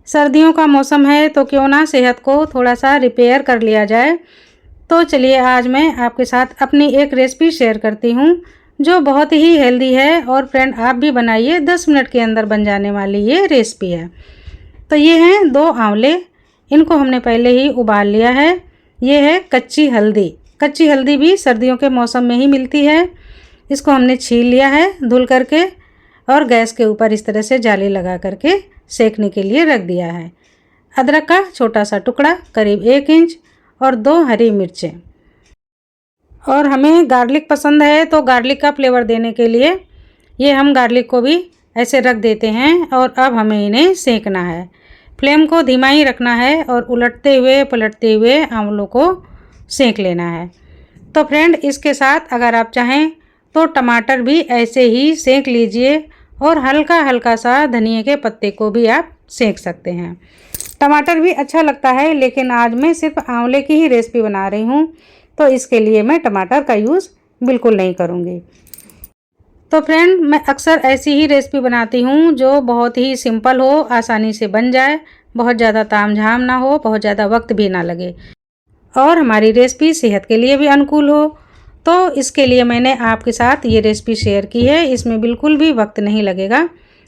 सर्दियों का मौसम है तो क्यों ना सेहत को थोड़ा सा रिपेयर कर लिया जाए। तो चलिए आज मैं आपके साथ अपनी एक रेसिपी शेयर करती हूँ जो बहुत ही हेल्दी है और फ्रेंड आप भी बनाइए, 10 मिनट के अंदर बन जाने वाली ये रेसिपी है। तो ये हैं 2 आंवले, इनको हमने पहले ही उबाल लिया है। ये है कच्ची हल्दी, कच्ची हल्दी भी सर्दियों के मौसम में ही मिलती है। इसको हमने छील लिया है धुल करके और गैस के ऊपर इस तरह से जाली लगा करके सेकने के लिए रख दिया है। अदरक का छोटा सा टुकड़ा करीब 1 इंच और 2 हरी मिर्चें। और हमें गार्लिक पसंद है तो गार्लिक का फ्लेवर देने के लिए ये हम गार्लिक को भी ऐसे रख देते हैं। और अब हमें इन्हें सेकना है। फ्लेम को धीमा ही रखना है और उलटते हुए पलटते हुए आंवलों को सेक लेना है। तो फ्रेंड इसके साथ अगर आप चाहें तो टमाटर भी ऐसे ही सेक लीजिए और हल्का हल्का सा धनिए के पत्ते को भी आप सेक सकते हैं। टमाटर भी अच्छा लगता है लेकिन आज मैं सिर्फ आंवले की ही रेसिपी बना रही हूँ तो इसके लिए मैं टमाटर का यूज़ बिल्कुल नहीं करूँगी। तो फ्रेंड मैं अक्सर ऐसी ही रेसिपी बनाती हूँ जो बहुत ही सिंपल हो, आसानी से बन जाए, बहुत ज़्यादा तामझाम ना हो, बहुत ज़्यादा वक्त भी ना लगे और हमारी रेसिपी सेहत के लिए भी अनुकूल हो। तो इसके लिए मैंने आपके साथ ये रेसिपी शेयर की है। इसमें बिल्कुल भी वक्त नहीं लगेगा,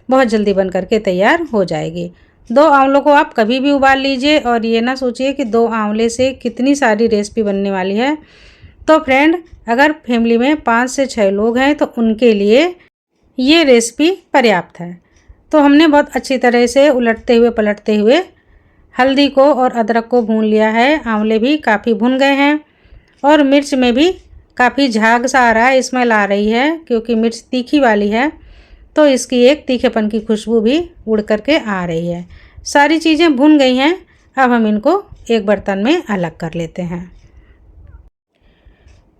बहुत जल्दी बन करके तैयार हो जाएगी। 2 आंवलों को आप कभी भी उबाल लीजिए और ये ना सोचिए कि 2 आंवले से कितनी सारी रेसिपी बनने वाली है। तो फ्रेंड अगर फैमिली में 5 से 6 लोग हैं तो उनके लिए ये रेसिपी पर्याप्त है। तो हमने बहुत अच्छी तरह से उलटते हुए पलटते हुए हल्दी को और अदरक को भून लिया है। आंवले भी काफ़ी भुन गए हैं और मिर्च में भी काफ़ी झाग सा आ रहा है, स्मेल आ रही है क्योंकि मिर्च तीखी वाली है तो इसकी एक तीखेपन की खुशबू भी उड़ करके आ रही है। सारी चीज़ें भुन गई हैं। अब हम इनको एक बर्तन में अलग कर लेते हैं।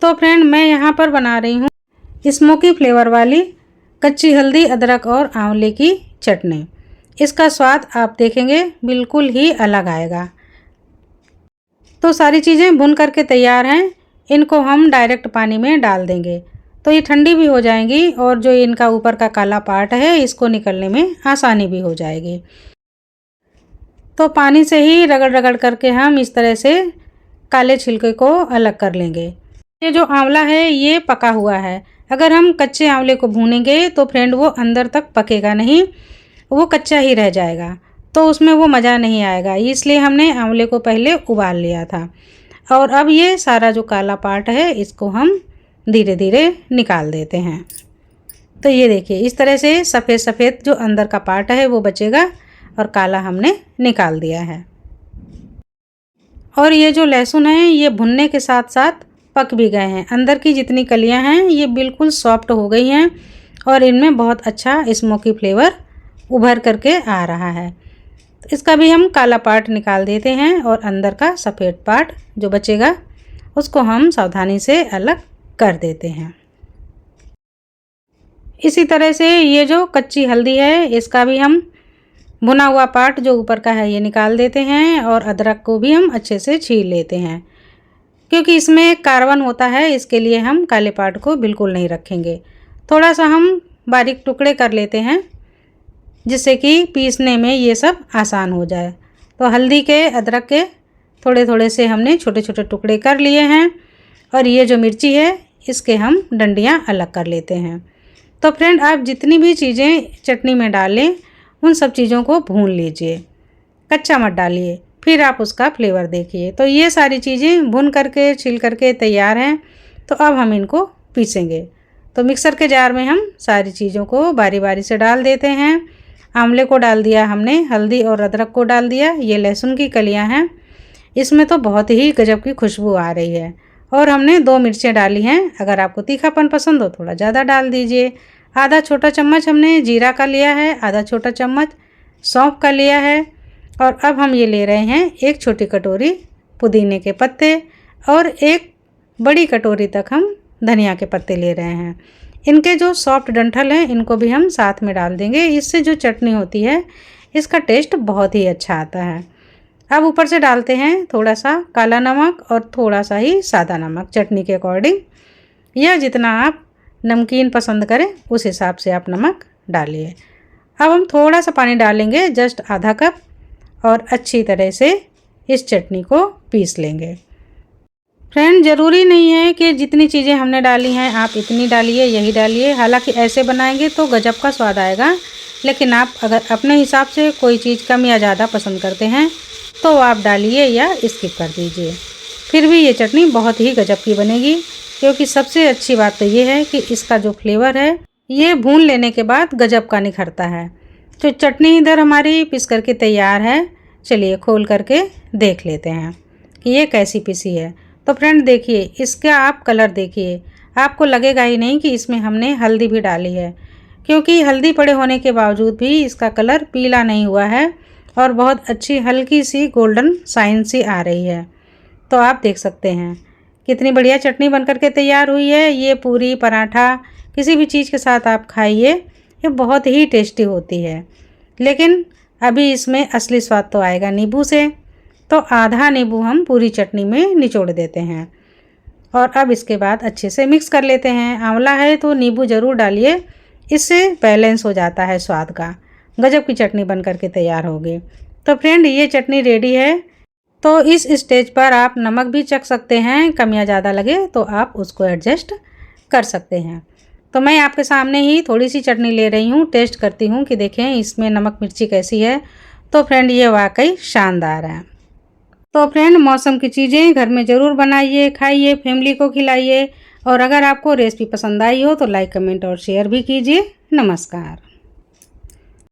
तो फ्रेंड मैं यहाँ पर बना रही हूँ स्मोकी फ्लेवर वाली कच्ची हल्दी अदरक और आंवले की चटनी। इसका स्वाद आप देखेंगे बिल्कुल ही अलग आएगा। तो सारी चीज़ें भुन करके तैयार हैं, इनको हम डायरेक्ट पानी में डाल देंगे तो ये ठंडी भी हो जाएंगी और जो इनका ऊपर का काला पार्ट है इसको निकलने में आसानी भी हो जाएगी। तो पानी से ही रगड़ रगड़ करके हम इस तरह से काले छिलके को अलग कर लेंगे। ये जो आंवला है ये पका हुआ है। अगर हम कच्चे आंवले को भूनेंगे तो फ्रेंड वो अंदर तक पकेगा नहीं, वो कच्चा ही रह जाएगा तो उसमें वो मज़ा नहीं आएगा। इसलिए हमने आंवले को पहले उबाल लिया था। और अब ये सारा जो काला पार्ट है इसको हम धीरे धीरे निकाल देते हैं। तो ये देखिए इस तरह से सफ़ेद सफ़ेद जो अंदर का पार्ट है वो बचेगा और काला हमने निकाल दिया है। और ये जो लहसुन है ये भुनने के साथ साथ पक भी गए हैं। अंदर की जितनी कलियां हैं ये बिल्कुल सॉफ्ट हो गई हैं और इनमें बहुत अच्छा स्मोकी फ्लेवर उभर करके आ रहा है। तो इसका भी हम काला पार्ट निकाल देते हैं और अंदर का सफ़ेद पार्ट जो बचेगा उसको हम सावधानी से अलग कर देते हैं। इसी तरह से ये जो कच्ची हल्दी है इसका भी हम भुना हुआ पार्ट जो ऊपर का है ये निकाल देते हैं और अदरक को भी हम अच्छे से छील लेते हैं क्योंकि इसमें कार्बन होता है, इसके लिए हम काले पार्ट को बिल्कुल नहीं रखेंगे। थोड़ा सा हम बारीक टुकड़े कर लेते हैं जिससे कि पीसने में ये सब आसान हो जाए। तो हल्दी के अदरक के थोड़े थोड़े से हमने छोटे छोटे टुकड़े कर लिए हैं और ये जो मिर्ची है इसके हम डंडियाँ अलग कर लेते हैं। तो फ्रेंड आप जितनी भी चीज़ें चटनी में डालें उन सब चीज़ों को भून लीजिए, कच्चा मत डालिए, फिर आप उसका फ्लेवर देखिए। तो ये सारी चीज़ें भून करके छिल करके तैयार हैं। तो अब हम इनको पीसेंगे। तो मिक्सर के जार में हम सारी चीज़ों को बारी बारी से डाल देते हैं। आंवले को डाल दिया हमने, हल्दी और अदरक को डाल दिया, ये लहसुन की कलियां हैं, इसमें तो बहुत ही गजब की खुशबू आ रही है। और हमने 2 मिर्चें डाली हैं, अगर आपको तीखापन पसंद हो थोड़ा ज़्यादा डाल दीजिए। आधा छोटा चम्मच हमने जीरा का लिया है, आधा छोटा चम्मच सौंफ का लिया है और अब हम ये ले रहे हैं 1 छोटी कटोरी पुदीने के पत्ते और 1 बड़ी कटोरी तक हम धनिया के पत्ते ले रहे हैं। इनके जो सॉफ्ट डंठल हैं इनको भी हम साथ में डाल देंगे, इससे जो चटनी होती है इसका टेस्ट बहुत ही अच्छा आता है। अब ऊपर से डालते हैं थोड़ा सा काला नमक और थोड़ा सा ही सादा नमक चटनी के अकॉर्डिंग, या जितना आप नमकीन पसंद करें उस हिसाब से आप नमक डालिए। अब हम थोड़ा सा पानी डालेंगे, जस्ट आधा कप, और अच्छी तरह से इस चटनी को पीस लेंगे। फ्रेंड, ज़रूरी नहीं है कि जितनी चीज़ें हमने डाली हैं आप इतनी डालिए, यही डालिए। हालांकि ऐसे बनाएंगे तो गजब का स्वाद आएगा, लेकिन आप अगर अपने हिसाब से कोई चीज़ कम या ज़्यादा पसंद करते हैं तो आप डालिए या स्किप कर दीजिए। फिर भी ये चटनी बहुत ही गजब की बनेगी, क्योंकि सबसे अच्छी बात तो ये है कि इसका जो फ्लेवर है ये भून लेने के बाद गजब का निखरता है। तो चटनी इधर हमारी पिस करके तैयार है। चलिए खोल करके देख लेते हैं कि ये कैसी पिसी है। तो फ्रेंड देखिए, इसका आप कलर देखिए, आपको लगेगा ही नहीं कि इसमें हमने हल्दी भी डाली है, क्योंकि हल्दी पड़े होने के बावजूद भी इसका कलर पीला नहीं हुआ है और बहुत अच्छी हल्की सी गोल्डन शाइन सी आ रही है। तो आप देख सकते हैं कितनी बढ़िया चटनी बनकर के तैयार हुई है। ये पूरी, पराठा, किसी भी चीज़ के साथ आप खाइए, ये बहुत ही टेस्टी होती है। लेकिन अभी इसमें असली स्वाद तो आएगा नींबू से, तो आधा नींबू हम पूरी चटनी में निचोड़ देते हैं और अब इसके बाद अच्छे से मिक्स कर लेते हैं। आंवला है तो नींबू ज़रूर डालिए, इससे बैलेंस हो जाता है स्वाद का। गजब की चटनी बन करके तैयार होगी। तो फ्रेंड, ये चटनी रेडी है। तो इस स्टेज पर आप नमक भी चख सकते हैं, कम या ज़्यादा लगे तो आप उसको एडजस्ट कर सकते हैं। तो मैं आपके सामने ही थोड़ी सी चटनी ले रही हूँ, टेस्ट करती हूँ कि देखें इसमें नमक मिर्ची कैसी है। तो फ्रेंड, ये वाकई शानदार है। तो फ्रेंड, मौसम की चीज़ें घर में ज़रूर बनाइए, खाइए, फैमिली को खिलाइए। और अगर आपको रेसिपी पसंद आई हो तो लाइक, कमेंट और शेयर भी कीजिए। नमस्कार।